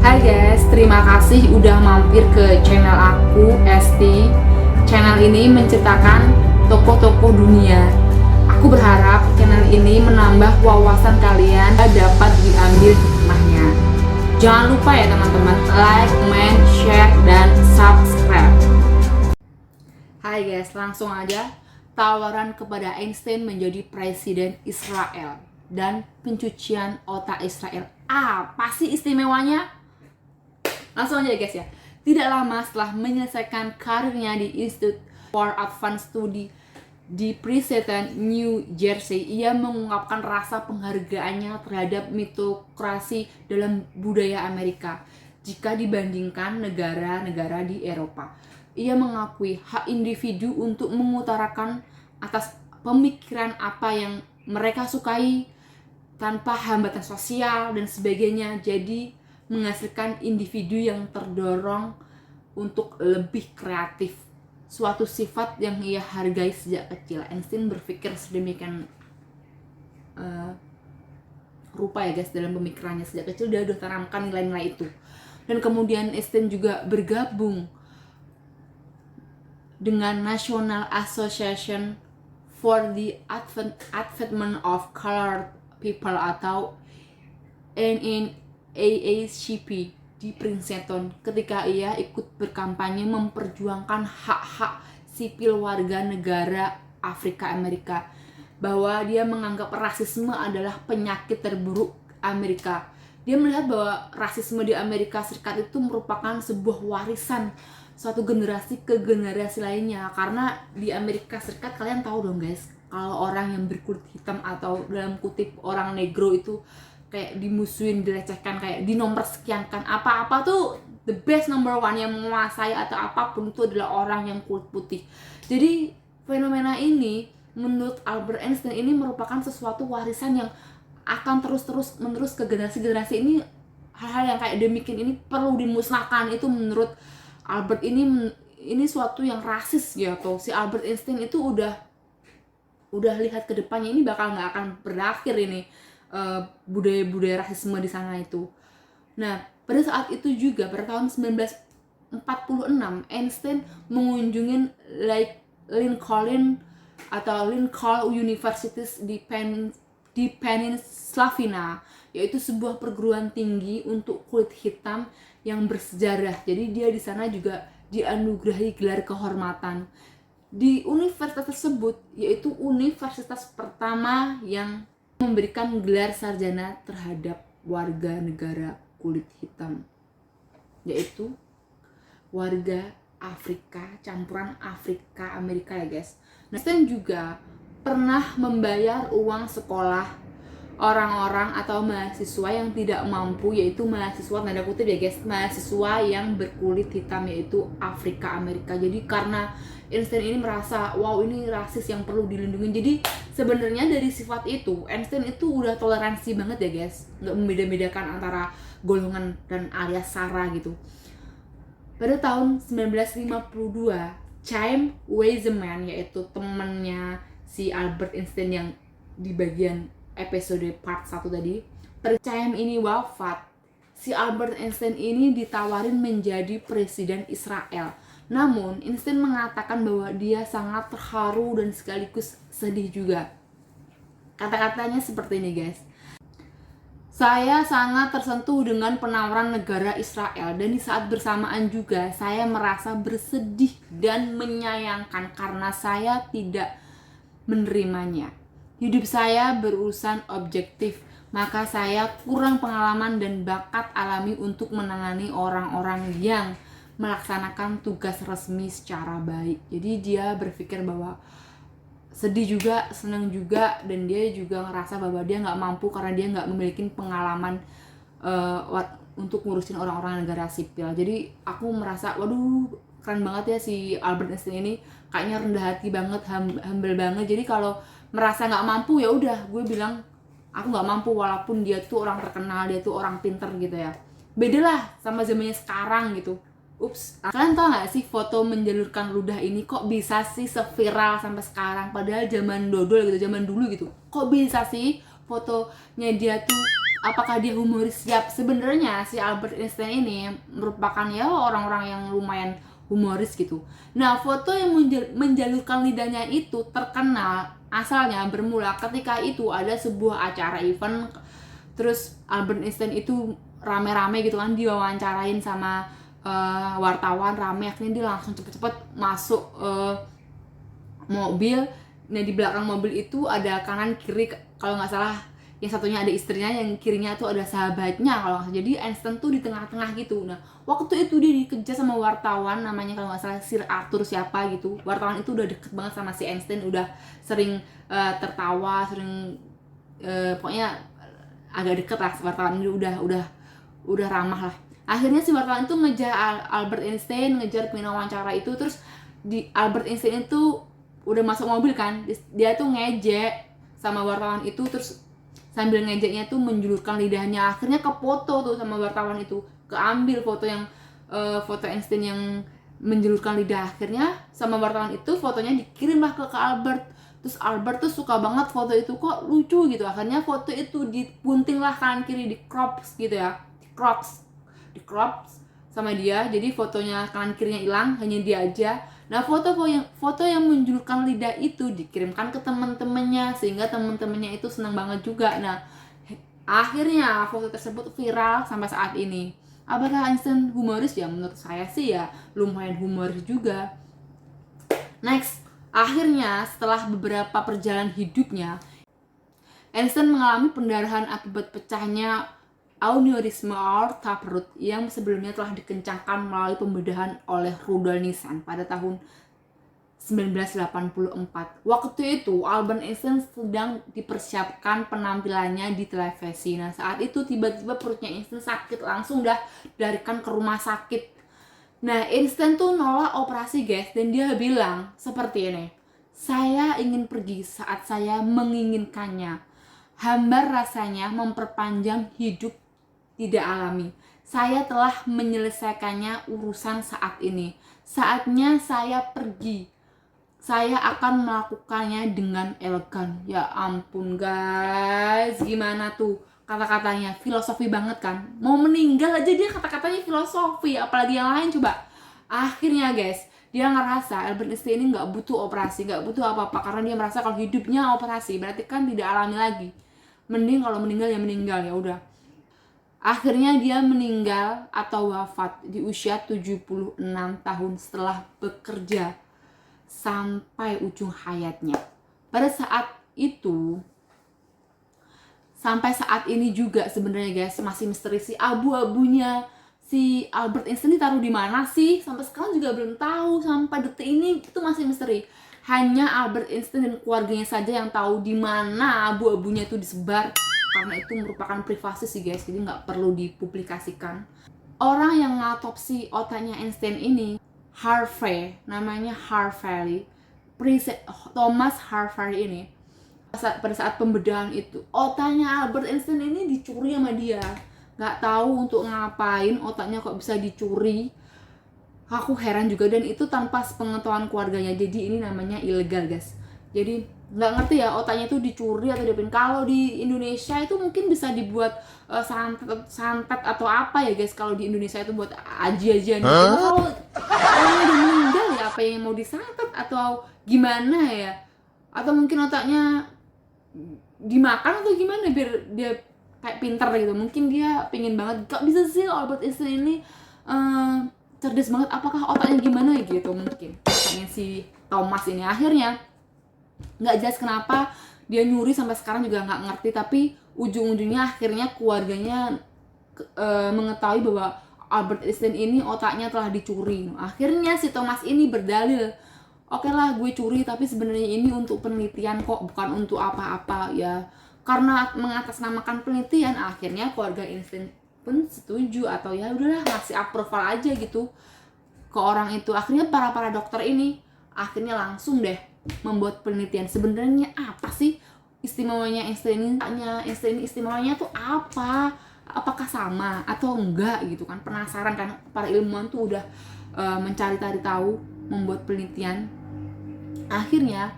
Hai guys, terima kasih udah mampir ke channel aku, Esti. Channel ini menceritakan tokoh-tokoh dunia. Aku berharap channel ini menambah wawasan kalian dan dapat diambil hikmahnya. Jangan lupa ya teman-teman, like, comment, share, dan subscribe. Hai guys, langsung aja. Tawaran kepada Einstein menjadi presiden Israel dan pencucian otak Israel. Apa sih istimewanya? Langsung aja guys ya. Tidak lama setelah menyelesaikan karirnya di Institute for Advanced Study di Princeton, New Jersey, ia mengungkapkan rasa penghargaannya terhadap mitokrasi dalam budaya Amerika jika dibandingkan negara-negara di Eropa. Ia mengakui hak individu untuk mengutarakan atas pemikiran apa yang mereka sukai tanpa hambatan sosial dan sebagainya, jadi menghasilkan individu yang terdorong untuk lebih kreatif, suatu sifat yang ia hargai sejak kecil. Einstein berpikir sedemikian rupa ya guys, dalam pemikirannya sejak kecil dia udah tanamkan nilai-nilai itu. Dan kemudian Einstein juga bergabung dengan National Association for the Advancement of Colored People atau NAACP di Princeton ketika ia ikut berkampanye memperjuangkan hak-hak sipil warga negara Afrika Amerika, bahwa dia menganggap rasisme adalah penyakit terburuk Amerika. Dia melihat bahwa rasisme di Amerika Serikat itu merupakan sebuah warisan suatu generasi ke generasi lainnya, karena di Amerika Serikat kalian tahu dong guys, kalau orang yang berkulit hitam atau dalam kutip orang negro itu kayak dimusuhin, dilecehkan, kayak di nomor sekiankan apa-apa tuh the best number one yang menguasai atau apapun itu adalah orang yang kulit putih. Jadi fenomena ini menurut Albert Einstein ini merupakan sesuatu warisan yang akan terus menerus ke generasi-generasi ini. Hal-hal yang kayak demikian ini perlu dimusnahkan. Itu menurut Albert ini suatu yang rasis gitu. Si Albert Einstein itu udah lihat ke depannya, ini bakal nggak akan berakhir ini budaya-budaya rasisme di sana itu. Nah, pada saat itu juga pada tahun 1946 Einstein mengunjungi Lincoln University di Pennsylvania, yaitu sebuah perguruan tinggi untuk kulit hitam yang bersejarah. Jadi dia di sana juga dianugerahi gelar kehormatan. Di universitas tersebut, yaitu universitas pertama yang memberikan gelar sarjana terhadap warga negara kulit hitam, yaitu warga Afrika, campuran Afrika Amerika ya guys. Einstein juga pernah membayar uang sekolah orang-orang atau mahasiswa yang tidak mampu, yaitu mahasiswa tanda kutip ya guys, mahasiswa yang berkulit hitam, yaitu Afrika Amerika. Jadi karena Einstein ini merasa wow ini rasis yang perlu dilindungi, jadi sebenarnya dari sifat itu Einstein itu udah toleransi banget ya guys, nggak membeda-bedakan antara golongan dan alias sara gitu. Pada tahun 1952 Chaim Weizmann, yaitu temannya si Albert Einstein yang di bagian episode part 1 tadi, Chaim ini wafat. Si Albert Einstein ini ditawarin menjadi presiden Israel. Namun Einstein mengatakan bahwa dia sangat terharu dan sekaligus sedih juga. Kata-katanya seperti ini guys: saya sangat tersentuh dengan penawaran negara Israel, dan di saat bersamaan juga saya merasa bersedih dan menyayangkan karena saya tidak menerimanya. Hidup saya berurusan objektif, maka saya kurang pengalaman dan bakat alami untuk menangani orang-orang yang melaksanakan tugas resmi secara baik. Jadi dia berpikir bahwa sedih juga, senang juga, dan dia juga ngerasa bahwa dia nggak mampu karena dia nggak memiliki pengalaman untuk ngurusin orang-orang negara sipil. Jadi aku merasa waduh keren banget ya si Albert Einstein ini, kayaknya rendah hati banget, humble banget. Jadi kalau merasa nggak mampu ya udah gue bilang aku nggak mampu, walaupun dia tuh orang terkenal, dia tuh orang pinter gitu ya. Beda lah sama zamannya sekarang gitu. Ups, kalian tau gak sih foto menjalurkan ludah ini kok bisa sih seviral sampai sekarang, padahal zaman dodol gitu, zaman dulu gitu. Kok bisa sih fotonya dia tuh apakah dia humoris? Siap, sebenarnya si Albert Einstein ini merupakan ya orang-orang yang lumayan humoris gitu. Nah, foto yang menjalurkan lidahnya itu terkenal asalnya bermula ketika itu ada sebuah acara event, terus Albert Einstein itu rame-rame gitu kan, diwawancarain sama wartawan rame, akhirnya dia langsung cepet-cepet masuk mobil. Nah, di belakang mobil itu ada kanan kiri, kalau nggak salah yang satunya ada istrinya, yang kirinya tuh ada sahabatnya kalau nggak salah. Jadi Einstein tuh di tengah-tengah gitu. Nah, waktu itu dia dikejar sama wartawan, namanya kalau nggak salah Sir Arthur siapa gitu. Wartawan itu udah deket banget sama si Einstein, udah sering tertawa, sering pokoknya agak deket lah. Wartawan ini udah ramah lah. Akhirnya si wartawan itu ngejar Albert Einstein, ngejar pengen wawancara itu. Terus di Albert Einstein itu udah masuk mobil kan, dia tuh ngejek sama wartawan itu, terus sambil ngejeknya tuh menjulurkan lidahnya. Akhirnya kefoto tuh sama wartawan itu, keambil foto yang foto Einstein yang menjulurkan lidah. Akhirnya sama wartawan itu fotonya dikirimlah ke Albert. Terus Albert tuh suka banget foto itu, kok lucu gitu. Akhirnya foto itu dipunting lah kanan kiri, di crops gitu ya, di crops sama dia. Jadi fotonya kanan kirinya hilang, hanya dia aja. Nah, foto yang menjulurkan lidah itu dikirimkan ke teman-temannya, sehingga teman-temannya itu senang banget juga. Nah, akhirnya foto tersebut viral sampai saat ini. Apakah Einstein humoris? Ya menurut saya sih ya lumayan humoris juga. Next, akhirnya setelah beberapa perjalanan hidupnya, Einstein mengalami pendarahan akibat pecahnya aneurisma aorta perut yang sebelumnya telah dikencangkan melalui pembedahan oleh Rudolf Nissan pada tahun 1984. Waktu itu Albert Einstein sedang dipersiapkan penampilannya di televisi. Nah, saat itu tiba-tiba perutnya Einstein sakit, langsung dah dilarikan ke rumah sakit. Nah, Einstein tuh nolak operasi guys, dan dia bilang seperti ini: saya ingin pergi saat saya menginginkannya. Hambar rasanya memperpanjang hidup tidak alami. Saya telah menyelesaikannya urusan saat ini. Saatnya saya pergi. Saya akan melakukannya dengan elegan. Ya ampun guys, gimana tuh kata-katanya? Filosofi banget kan? Mau meninggal aja dia kata-katanya filosofi, apalagi yang lain coba. Akhirnya guys, dia ngerasa Albert Einstein ini nggak butuh operasi, nggak butuh apa-apa, karena dia merasa kalau hidupnya operasi berarti kan tidak alami lagi. Mending kalau meninggal ya meninggal, ya udah. Akhirnya dia meninggal atau wafat di usia 76 tahun setelah bekerja sampai ujung hayatnya. Pada saat itu, sampai saat ini juga sebenarnya guys masih misteri sih, abu-abunya si Albert Einstein ditaruh di mana sih? Sampai sekarang juga belum tahu, sampai detik ini itu masih misteri. Hanya Albert Einstein dan keluarganya saja yang tahu di mana abu-abunya itu disebar, karena itu merupakan privasi sih guys, jadi nggak perlu dipublikasikan. Orang yang ngautopsi otaknya Einstein ini Harvey, namanya Harvey, Thomas Harvey ini. Pada saat pembedahan itu, otaknya Albert Einstein ini dicuri sama dia. Nggak tahu untuk ngapain otaknya kok bisa dicuri. Aku heran juga, dan itu tanpa sepengetahuan keluarganya. Jadi ini namanya ilegal guys. Jadi nggak ngerti ya otaknya itu dicuri atau diapain. Kalau di Indonesia itu mungkin bisa dibuat santet atau apa ya guys. Kalau di Indonesia itu buat aji-ajian gitu. Kalau orang udah meninggal ya apa yang mau disantet atau gimana ya? Atau mungkin otaknya dimakan atau gimana biar dia kayak pinter gitu. Mungkin dia pengen banget, gak bisa sih Albert Einstein ini cerdas banget, apakah otaknya gimana gitu. Mungkin otaknya si Thomas ini. Akhirnya nggak jelas kenapa dia nyuri, sampai sekarang juga nggak ngerti, tapi ujung-ujungnya akhirnya keluarganya mengetahui bahwa Albert Einstein ini otaknya telah dicuri. Akhirnya si Thomas ini berdalil, oke lah gue curi, tapi sebenarnya ini untuk penelitian kok, bukan untuk apa-apa ya. Karena mengatasnamakan penelitian, akhirnya keluarga Einstein pun setuju, atau ya udahlah ngasih approval aja gitu ke orang itu. Akhirnya para dokter ini akhirnya langsung deh membuat penelitian, sebenarnya apa sih istimewanya Einstein ini istimewanya tuh apa, apakah sama atau enggak gitu kan. Penasaran kan, para ilmuwan tuh udah mencari-cari tahu, membuat penelitian. Akhirnya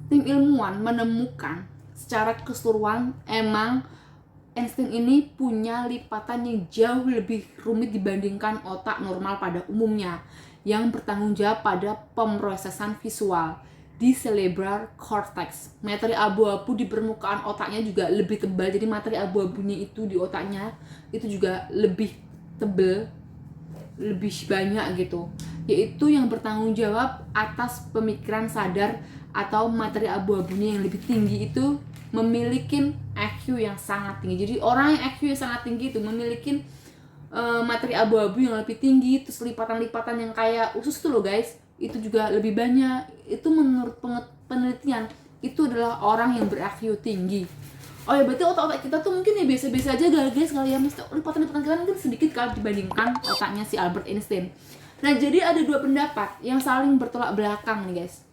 tim ilmuwan menemukan secara keseluruhan emang Einstein ini punya lipatan yang jauh lebih rumit dibandingkan otak normal pada umumnya, yang bertanggung jawab pada pemrosesan visual di cerebral cortex. Materi abu-abu di permukaan otaknya juga lebih tebal, jadi materi abu-abunya itu di otaknya itu juga lebih tebal, lebih banyak gitu, yaitu yang bertanggung jawab atas pemikiran sadar atau materi abu-abunya yang lebih tinggi itu memiliki IQ yang sangat tinggi. Jadi orang yang IQ yang sangat tinggi itu memiliki materi abu-abu yang lebih tinggi, terus lipatan-lipatan yang kayak usus tuh loh guys, itu juga lebih banyak. Itu menurut penelitian itu adalah orang yang ber-IQ tinggi. Oh ya, berarti otak-otak kita tuh mungkin ya biasa-biasa aja guys, kali ya, lipatan-lipatan kita mungkin sedikit kali dibandingkan otaknya si Albert Einstein. Nah, jadi ada dua pendapat yang saling bertolak belakang nih guys.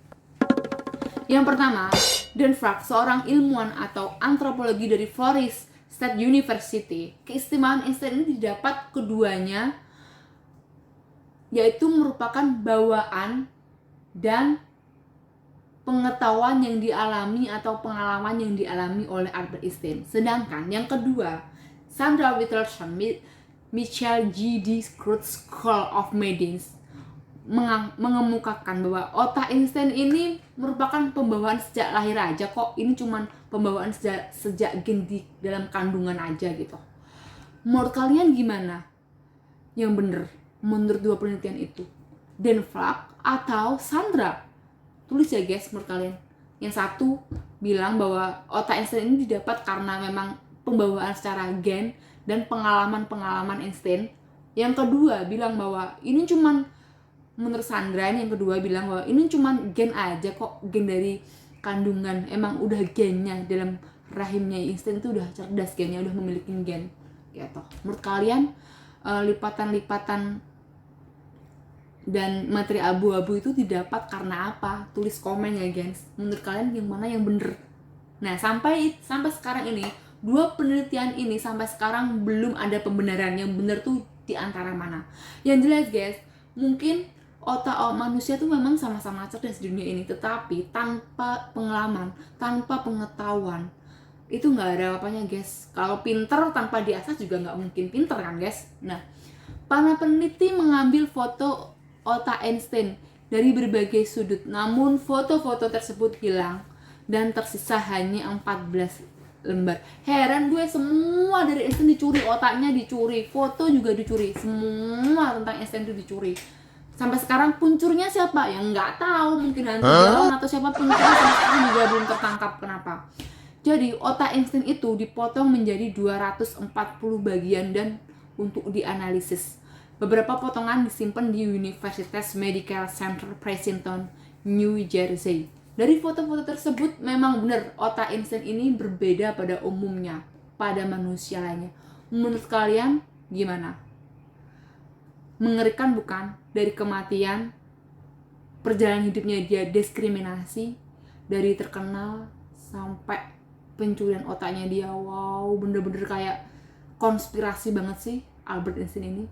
Yang pertama, Dan Frank, seorang ilmuwan atau antropologi dari Florida State University, keistimewaan Einstein ini didapat keduanya yaitu merupakan bawaan dan pengetahuan yang dialami atau pengalaman yang dialami oleh Albert Einstein. Sedangkan yang kedua, Sandra Witterson, Michael G. D. Cruz School of Medicine mengemukakan bahwa otak Einstein ini merupakan pembawaan sejak lahir aja kok. Ini cuman pembawaan sejak gen di dalam kandungan aja gitu. Menurut kalian gimana yang bener menurut dua penelitian itu? Dan Frank atau Sandra? Tulis ya guys menurut kalian. Yang satu bilang bahwa otak Einstein ini didapat karena memang pembawaan secara gen dan pengalaman-pengalaman Einstein. Yang kedua bilang bahwa ini cuman, menurut Sandra yang kedua bilang bahwa ini cuman gen aja kok, gen dari kandungan, emang udah gennya dalam rahimnya Einstein itu udah cerdas, gennya udah memiliki gen gitu. Menurut kalian lipatan-lipatan dan materi abu-abu itu didapat karena apa? Tulis komen ya guys, menurut kalian yang mana yang bener? Nah, sampai sekarang ini dua penelitian ini sampai sekarang belum ada pembenaran yang bener tuh di antara mana. Yang jelas guys, mungkin otak manusia tuh memang sama-sama cerdas di dunia ini, tetapi tanpa pengalaman, tanpa pengetahuan itu nggak ada apanya guys. Kalau pinter tanpa diasah juga nggak mungkin pinter kan guys. Nah, para peneliti mengambil foto otak Einstein dari berbagai sudut, namun foto-foto tersebut hilang dan tersisa hanya 14 lembar. Heran gue, semua dari Einstein dicuri, otaknya dicuri, foto juga dicuri, semua tentang Einstein itu dicuri. Sampai sekarang pencurinya siapa? Yang nggak tahu, mungkin hantu jalan atau siapa pencurinya sampai sekarang juga belum tertangkap. Kenapa? Jadi otak Einstein itu dipotong menjadi 240 bagian dan untuk dianalisis. Beberapa potongan disimpan di Universitas Medical Center Princeton, New Jersey. Dari foto-foto tersebut memang benar otak Einstein ini berbeda pada umumnya pada manusia lainnya. Menurut kalian gimana? Mengerikan bukan? Dari kematian, perjalanan hidupnya dia diskriminasi, dari terkenal sampai pencurian otaknya dia. Wow, bener-bener kayak konspirasi banget sih Albert Einstein ini.